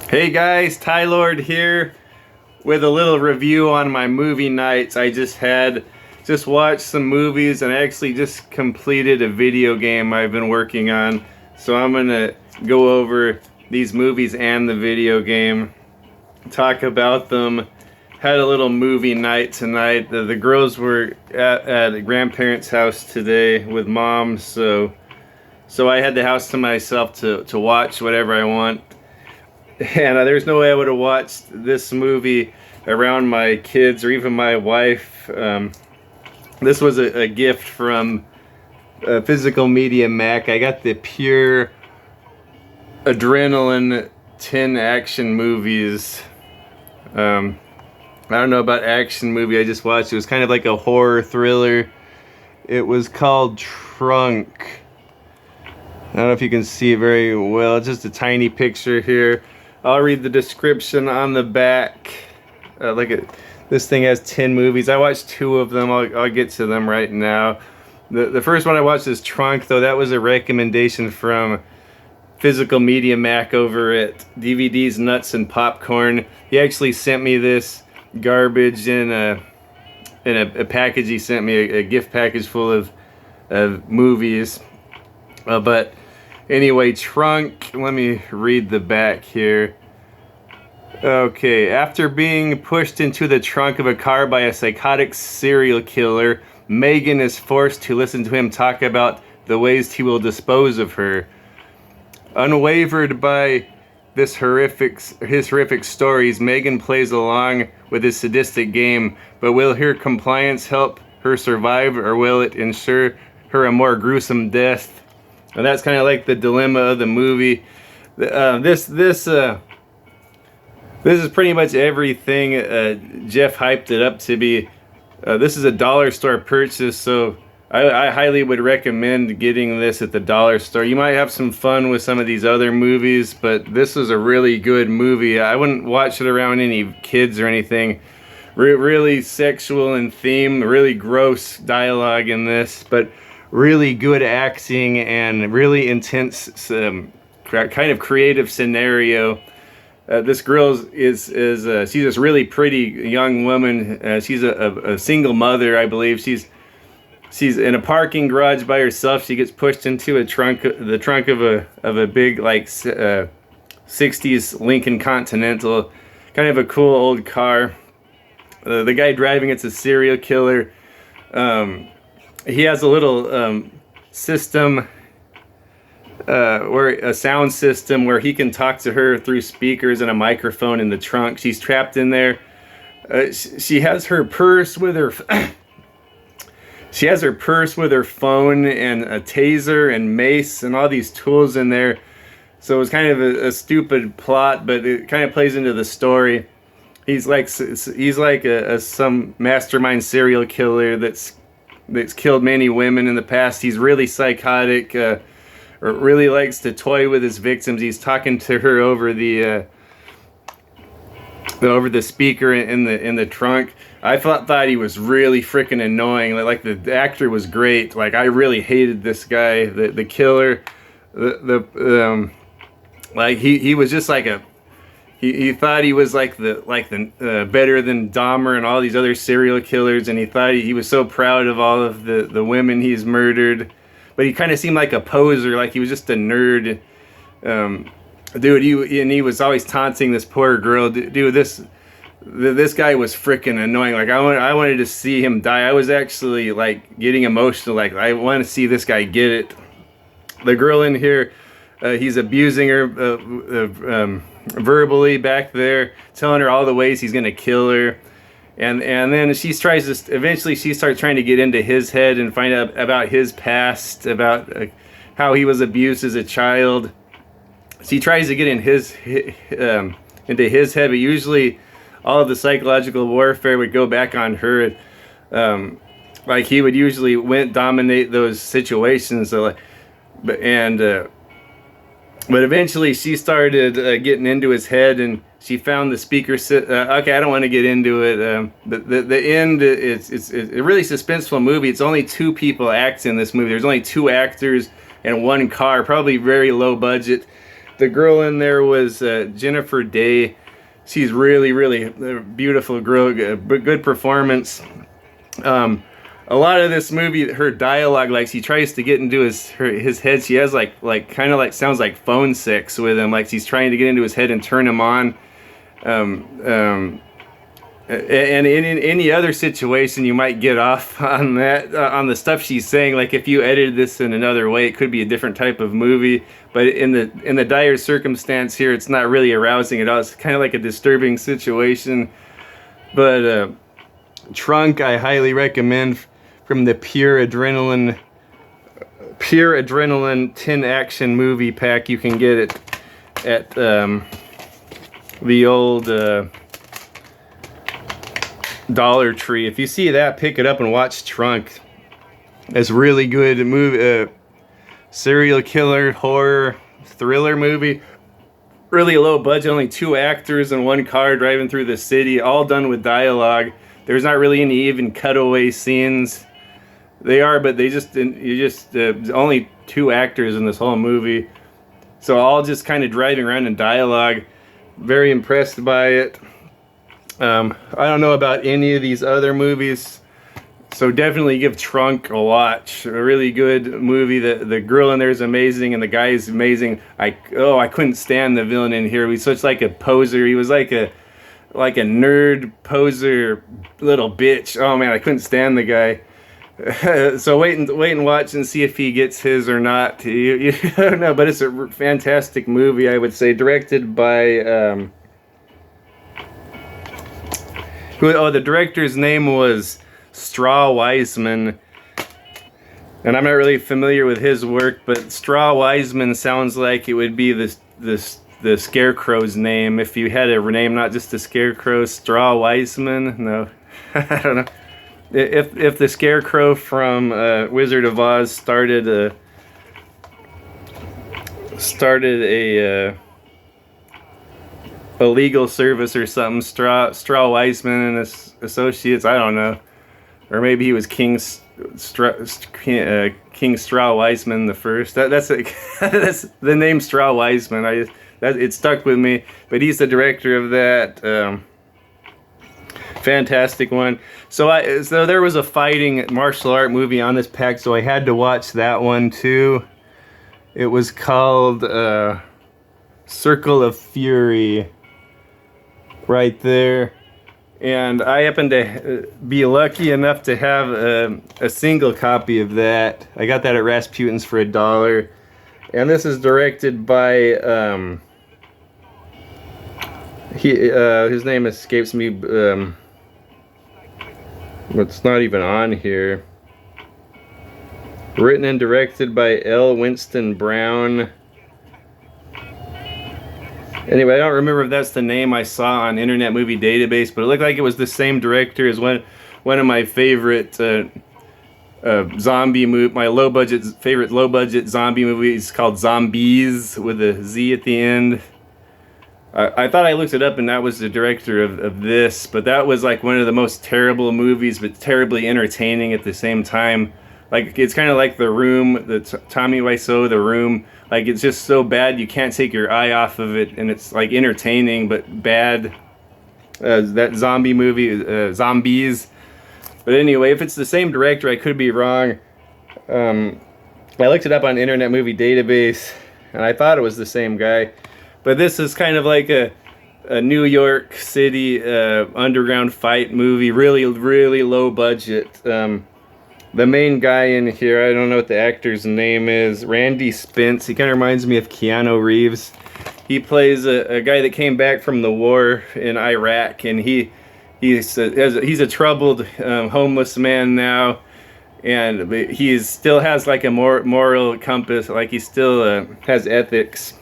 Hey guys, Ty Lord here with a little review on my movie nights. I just watched some movies and I actually just completed a video game I've been working on. So I'm gonna go over these movies and the video game, talk about them. Had a little movie night tonight. The girls were at a grandparents' house today with mom, so I had the house to myself to watch whatever I want. And there's no way I would have watched this movie around my kids or even my wife. This was a gift from Physical Media Mac. I got the pure adrenaline 10 action movies. I don't know about action movie I just watched. It was kind of like a horror thriller. It was called Trunk. I don't know if you can see it very well. It's just a tiny picture here. I'll read the description on the back. Look at this thing has 10 movies. I watched 2 of them. I'll get to them right now. The first one I watched is Trunk, though. That was a recommendation from Physical Media Mac over at DVDs, Nuts, and Popcorn. He actually sent me this garbage in a package. He sent me a gift package full of movies. But anyway, Trunk, let me read the back here. Okay, after being pushed into the trunk of a car by a psychotic serial killer, Megan is forced to listen to him talk about the ways he will dispose of her. Unwavered by his horrific stories, Megan plays along with his sadistic game, but will her compliance help her survive, or will it ensure her a more gruesome death? And that's kind of like the dilemma of the movie. This is pretty much everything Jeff hyped it up to be. This is a dollar store purchase, so I highly would recommend getting this at the dollar store. You might have some fun with some of these other movies, but this is a really good movie. I wouldn't watch it around any kids or anything. Really sexual in theme, really gross dialogue in this, but really good acting and really intense kind of creative scenario. This girl is she's this really pretty young woman. She's a single mother, I believe. She's in a parking garage by herself. She gets pushed into the trunk of a big like 60s Lincoln Continental, kind of a cool old car. The guy driving it's a serial killer. He has a little system, a sound system where he can talk to her through speakers and a microphone in the trunk. She's trapped in there. She has her purse with her. She has her purse with her phone and a taser and mace and all these tools in there. So it's kind of a stupid plot, but it kind of plays into the story. He's like some mastermind serial killer that's killed many women in the past. He's really psychotic, or really likes to toy with his victims. He's talking to her over the speaker in the trunk. I thought he was really freaking annoying. Like the actor was great. Like I really hated this guy, the killer. Like he was just like a. He thought he was like the better than Dahmer and all these other serial killers, and he thought he was so proud of all of the women he's murdered, but he kind of seemed like a poser, like he was just a nerd, dude. He was always taunting this poor girl, dude. This guy was freaking annoying. Like I wanted to see him die. I was actually like getting emotional. Like I want to see this guy get it. The girl in here, he's abusing her. Verbally back there, telling her all the ways he's gonna kill her, and then eventually she starts trying to get into his head and find out about his past, about how he was abused as a child. She tries to get into his head, but usually all of the psychological warfare would go back on her. Like he would usually dominate those situations. So But eventually she started getting into his head, and she found the speaker. Okay, I don't want to get into it. But the end, it's a really suspenseful movie. It's only 2 people act in this movie. There's only 2 actors and 1 car, probably very low budget. the girl in there was Jennifer Day. She's really, really beautiful girl, good performance. A lot of this movie, her dialogue, like she tries to get into his head. She has like kind of like sounds like phone sex with him, like she's trying to get into his head and turn him on. And in any other situation, you might get off on that, on the stuff she's saying. Like if you edited this in another way, it could be a different type of movie. But in the dire circumstance here, it's not really arousing at all. It's kind of like a disturbing situation. But Trunk, I highly recommend, from the Pure Adrenaline 10 action movie pack. You can get it at the old Dollar Tree. If you see that, pick it up and watch Trunk. It's really good movie, serial killer horror thriller movie. Really low budget, only 2 actors and 1 car driving through the city, all done with dialogue. There's not really any even cutaway scenes. They are, but they just only 2 actors in this whole movie, so all just kind of driving around in dialogue. Very impressed by it. I don't know about any of these other movies, so definitely give Trunk a watch. A really good movie. The girl in there is amazing, and the guy is amazing. I couldn't stand the villain in here. He was such like a poser. He was like a nerd poser little bitch. Oh man, I couldn't stand the guy. So wait and watch and see if he gets his or not. You don't know, but it's a fantastic movie, I would say. Directed by the director's name was Straw Wiseman, and I'm not really familiar with his work, but Straw Wiseman sounds like it would be the Scarecrow's name if you had a name, not just a Scarecrow. Straw Wiseman. No, I don't know. If the Scarecrow from Wizard of Oz started a legal service or something, Straw Wiseman and his associates, I don't know, or maybe he was King Straw Wiseman the first. That's that's the name Straw Wiseman. It stuck with me. But he's the director of that. Fantastic one. So there was a fighting martial art movie on this pack, so I had to watch that one too. It was called Circle of Fury, right there. And I happen to be lucky enough to have a single copy of that. I got that at Rasputin's for $1. And this is directed by his name escapes me. It's not even on here. Written and directed by L. Winston Brown. Anyway, I don't remember if that's the name I saw on Internet Movie Database, but it looked like it was the same director as one of my favorite zombie movie. My favorite low budget zombie movies called Zombies with a Z at the end. I thought I looked it up and that was the director of this, but that was like one of the most terrible movies, but terribly entertaining at the same time. Like, it's kind of like The Room, Tommy Wiseau, The Room. Like, it's just so bad you can't take your eye off of it, and it's like entertaining but bad. That zombie movie, Zombies. But anyway, if it's the same director, I could be wrong. I looked it up on Internet Movie Database, and I thought it was the same guy. But this is kind of like a New York City underground fight movie, really, really low budget. The main guy in here, I don't know what the actor's name is, Randy Spence. He kind of reminds me of Keanu Reeves. He plays a guy that came back from the war in Iraq, and he's a troubled homeless man now, and he still has like a moral compass, like he still has ethics.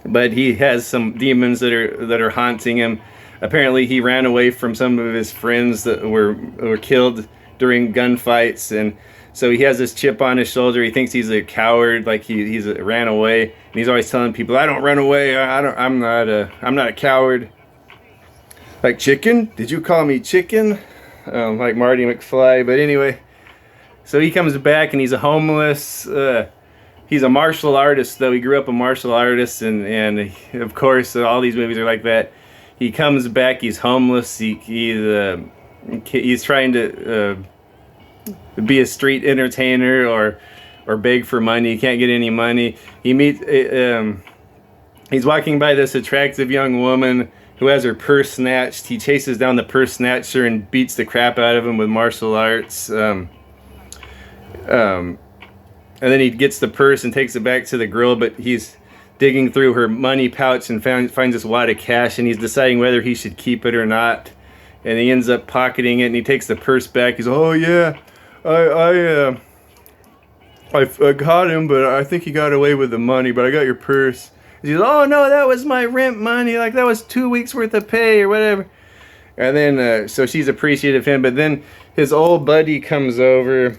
But he has some demons that are haunting him. Apparently, he ran away from some of his friends that were killed during gunfights, and so he has this chip on his shoulder. He thinks he's a coward, like he ran away, and he's always telling people, "I don't run away. I'm not a coward." Like, chicken? Did you call me chicken? Like Marty McFly. But anyway, so he comes back and he's a homeless. he's a martial artist, though. He grew up a martial artist, and of course, all these movies are like that. He comes back, he's homeless, he's trying to be a street entertainer or beg for money. He can't get any money. He's walking by this attractive young woman who has her purse snatched. He chases down the purse snatcher and beats the crap out of him with martial arts. And then he gets the purse and takes it back to the girl, but he's digging through her money pouch and finds this wad of cash, and he's deciding whether he should keep it or not. And he ends up pocketing it, and he takes the purse back. He's, oh yeah, I caught him, but I think he got away with the money, but I got your purse. He goes, oh no, that was my rent money, like that was 2 weeks worth of pay or whatever. And then, so she's appreciative of him, but then his old buddy comes over.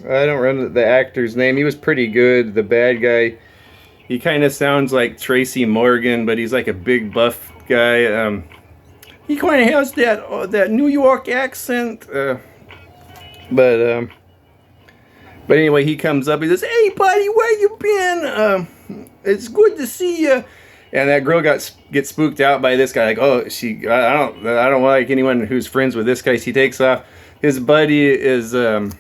I don't remember the actor's name. He was pretty good, the bad guy. He kind of sounds like Tracy Morgan, but he's like a big buff guy. He kind of has that New York accent. But anyway, he comes up. He says, "Hey, buddy, where you been? It's good to see you." And that girl gets spooked out by this guy. Like, oh, I don't like anyone who's friends with this guy. She takes off. His buddy is, I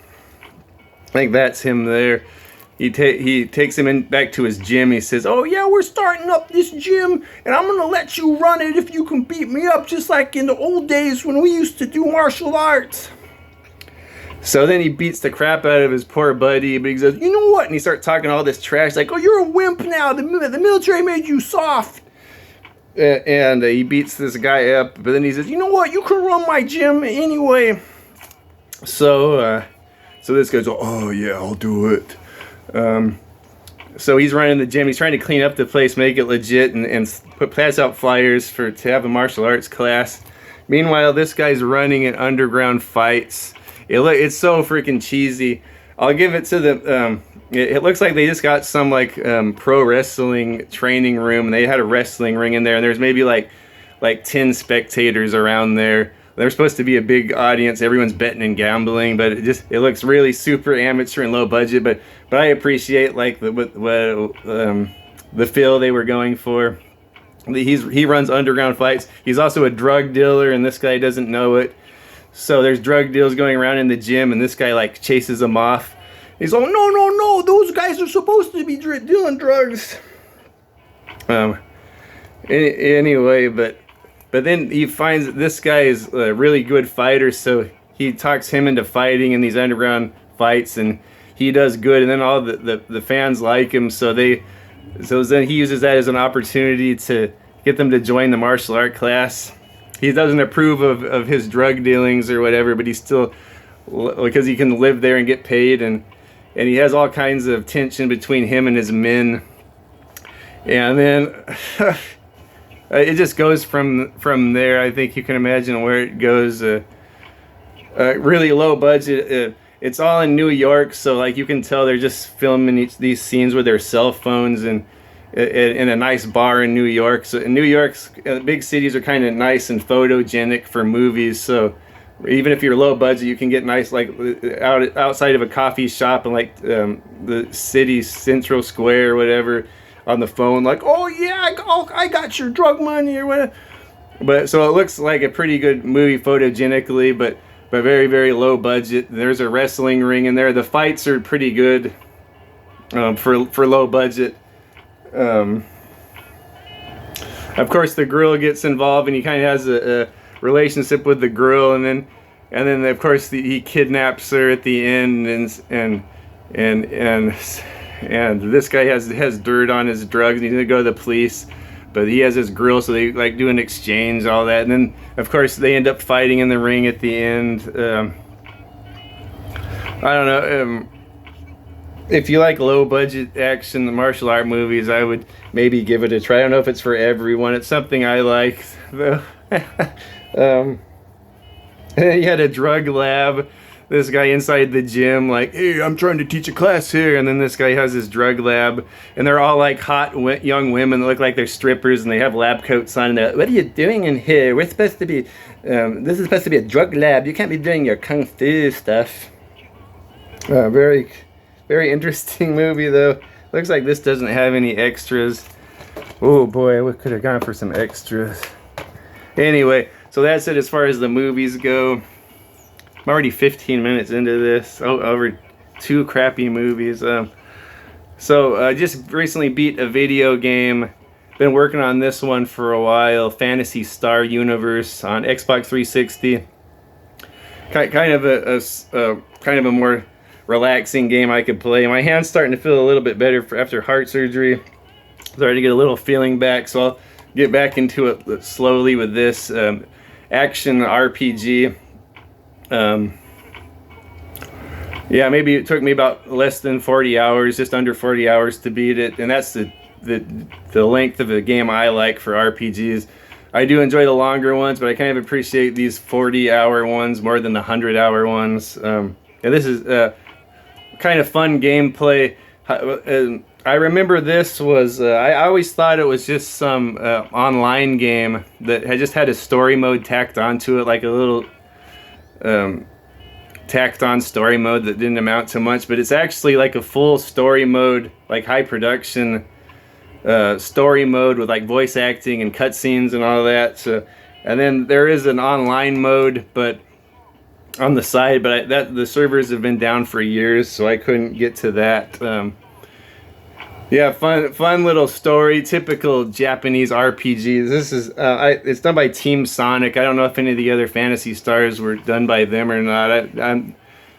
think that's him there. He takes him back to his gym. He says, "Oh yeah, we're starting up this gym, and I'm gonna let you run it if you can beat me up, just like in the old days when we used to do martial arts." So then he beats the crap out of his poor buddy, but he says, "You know what?" And he starts talking all this trash, like, "Oh, you're a wimp now. The military made you soft." And he beats this guy up, but then he says, "You know what? You can run my gym anyway." So this guy's, "Oh yeah, I'll do it." So he's running the gym. He's trying to clean up the place, make it legit, and pass out flyers to have a martial arts class. Meanwhile, this guy's running in underground fights. It's so freaking cheesy. I'll give it to the. It looks like they just got some like pro wrestling training room. They had a wrestling ring in there, and there's maybe like 10 spectators around there. They're supposed to be a big audience. Everyone's betting and gambling, but it looks really super amateur and low budget. But I appreciate like the feel they were going for. He runs underground fights. He's also a drug dealer, and this guy doesn't know it. So there's drug deals going around in the gym, and this guy like chases him off. He's like, no, those guys are supposed to be dealing drugs. Anyway, but then he finds that this guy is a really good fighter, so he talks him into fighting in these underground fights, and he does good, and then all the fans like him, so then he uses that as an opportunity to get them to join the martial art class. He doesn't approve of his drug dealings or whatever, but he's still, because he can live there and get paid, and he has all kinds of tension between him and his men. And then it just goes from there. I think you can imagine where it goes. Really low budget. It's all in New York, so like you can tell they're just filming these scenes with their cell phones and in a nice bar in New York. So in New York's big cities are kind of nice and photogenic for movies. So even if you're low budget, you can get nice like outside of a coffee shop in like the city's central square or whatever on the phone, like, "Oh yeah, I got your drug money" or whatever. But so it looks like a pretty good movie photogenically, but very, very low budget. There's a wrestling ring in there. The fights are pretty good for low budget. Of course, the girl gets involved, and he kind of has a relationship with the girl, and then of course he kidnaps her at the end, and this guy has dirt on his drugs, and he's gonna go to the police, but he has his girl, so they like do an exchange, all that, and then of course they end up fighting in the ring at the end. I don't know. If you like low budget action martial art movies, I would maybe give it a try. I don't know if it's for everyone. It's something I like, though. He had a drug lab. This guy inside the gym, like, "Hey, I'm trying to teach a class here," and then this guy has his drug lab, and they're all like hot young women that look like they're strippers, and they have lab coats on. And they're, "What are you doing in here? We're supposed to be, this is supposed to be a drug lab. You can't be doing your kung fu stuff." Very, very interesting movie though. Looks like this doesn't have any extras. Oh boy, we could have gone for some extras. Anyway, so that's it as far as the movies go. I'm already 15 minutes into this. Oh, over 2 crappy movies. So I just recently beat a video game. Been working on this one for a while. Phantasy Star Universe on Xbox 360. Kind of a more relaxing game I could play. My hand's starting to feel a little bit better after heart surgery. Starting to get a little feeling back, so I'll get back into it slowly with this action RPG. Yeah, maybe it took me about less than 40 hours, just under 40 hours to beat it, and that's the length of a game I like for RPGs. I do enjoy the longer ones, but I kind of appreciate these 40-hour ones more than the 100-hour ones. And this is kind of fun gameplay. I remember this was, I always thought it was just some online game that had just had a story mode tacked onto it, like a little tacked on story mode that didn't amount to much, but it's actually like a full story mode, like high production story mode with like voice acting and cutscenes and all that. So, and then there is an online mode, but on the side, but the servers have been down for years, so I couldn't get to that. Yeah, fun little story, typical Japanese RPG. This is it's done by Team Sonic. I don't know if any of the other Phantasy Stars were done by them or not.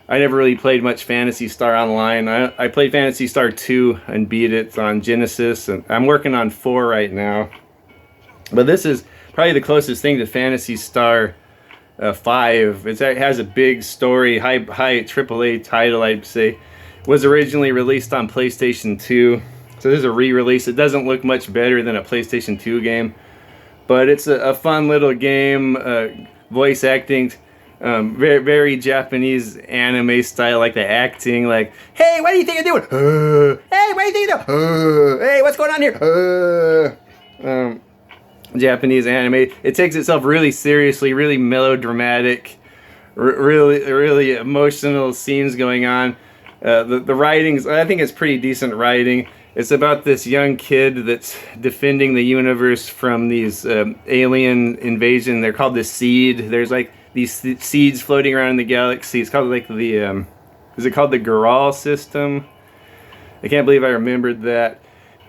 I never really played much Phantasy Star Online. I played Phantasy Star 2 and beat it on Genesis, and I'm working on 4 right now. But this is probably the closest thing to Phantasy Star 5. It has a big story, high AAA title, I'd say. Was originally released on PlayStation 2. So this is a re-release. It doesn't look much better than a PlayStation 2 game, but it's a fun little game. Voice acting, very Japanese anime style, like the acting, like, hey, what do you think you're doing? Hey, what do you think you're doing? Hey, what's going on here? Japanese anime. It takes itself really seriously, really melodramatic, really emotional scenes going on. The writings, I think it's pretty decent writing. It's about this young kid that's defending the universe from these alien invasion. They're called the Seed. There's like these seeds floating around in the galaxy. It's called like the, is it called the Goral system? I can't believe I remembered that.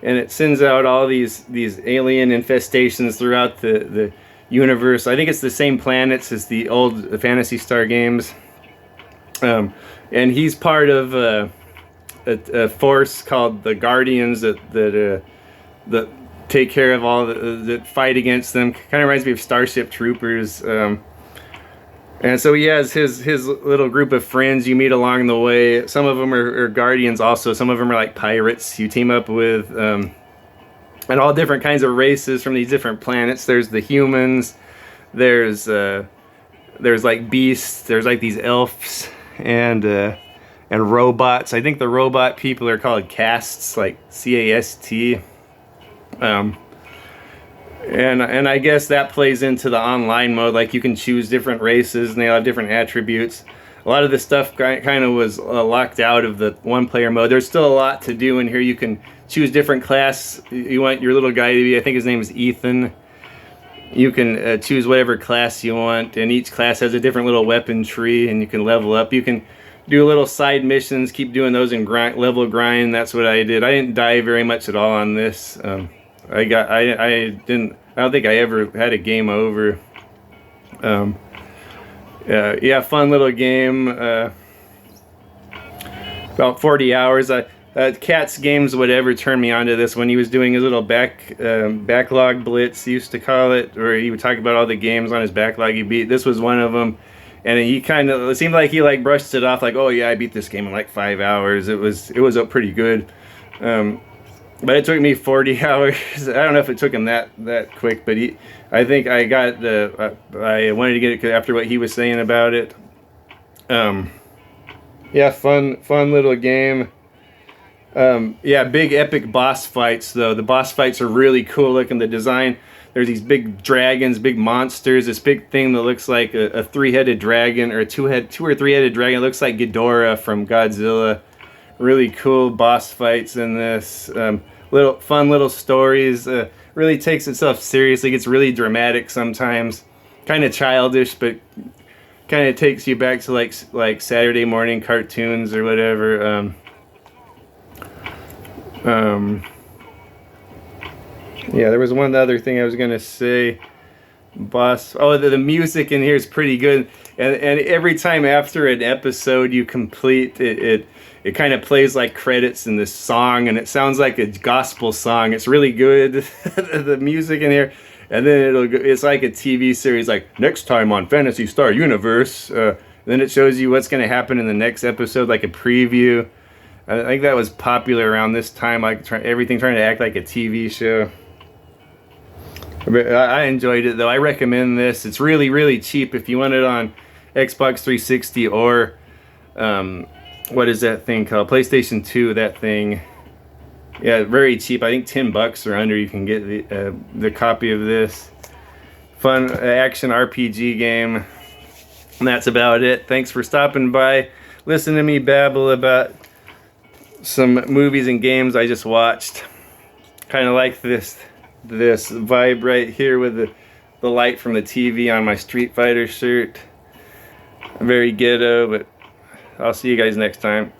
And it sends out all these alien infestations throughout the universe. I think it's the same planets as the old Phantasy Star games. And he's part of a force called the Guardians that take care of all that fight against them. Kind of reminds me of Starship Troopers. And so he has his little group of friends you meet along the way. Some of them are Guardians also. Some of them are like pirates you team up with. And all different kinds of races from these different planets. There's the humans. There's like beasts. There's like these elves and robots. I think the robot people are called castes, like C-A-S-T. And I guess that plays into the online mode. Like you can choose different races and they all have different attributes. A lot of this stuff kind of was locked out of the one-player mode. There's still a lot to do in here. You can choose different class you want your little guy to be. I think his name is Ethan. You can choose whatever class you want, and each class has a different little weapon tree, and you can level up. You can do little side missions, keep doing those and level grind. That's what I did. I didn't die very much at all on this. I don't think I ever had a game over. Yeah, fun little game. About 40 hours. Cat's Games whatever turned me onto this when he was doing his little backlog blitz, he used to call it, where he would talk about all the games on his backlog he beat. This was one of them. And he kind of, it seemed like he like brushed it off, like, oh yeah, I beat this game in like 5 hours. It was pretty good. But it took me 40 hours. I don't know if it took him that quick, but I think I got I wanted to get it after what he was saying about it. Yeah, fun little game. Yeah, big epic boss fights though. The boss fights are really cool looking. The design. There's these big dragons, big monsters. This big thing that looks like a three-headed dragon, or a two or three-headed dragon. It looks like Ghidorah from Godzilla. Really cool boss fights in this. Little fun little stories. Really takes itself seriously. Gets really dramatic sometimes. Kind of childish, but kind of takes you back to like Saturday morning cartoons or whatever. Yeah, there was one other thing I was gonna say. The music in here is pretty good, and every time after an episode you complete it kind of plays like credits in this song, and it sounds like a gospel song. It's really good. The music in here, and then it's like a TV series, like next time on Fantasy Star Universe. Then it shows you what's going to happen in the next episode, like a preview. I think that was popular around this time, like everything trying to act like a TV show. I enjoyed it though. I recommend this. It's really, really cheap if you want it on Xbox 360 or what is that thing called? PlayStation 2. That thing. Yeah, very cheap. I think $10 or under. You can get the copy of this fun action RPG game. And that's about it. Thanks for stopping by. Listen to me babble about some movies and games I just watched. Kind of like this vibe right here with the light from the TV on my Street Fighter shirt. Very ghetto, but I'll see you guys next time.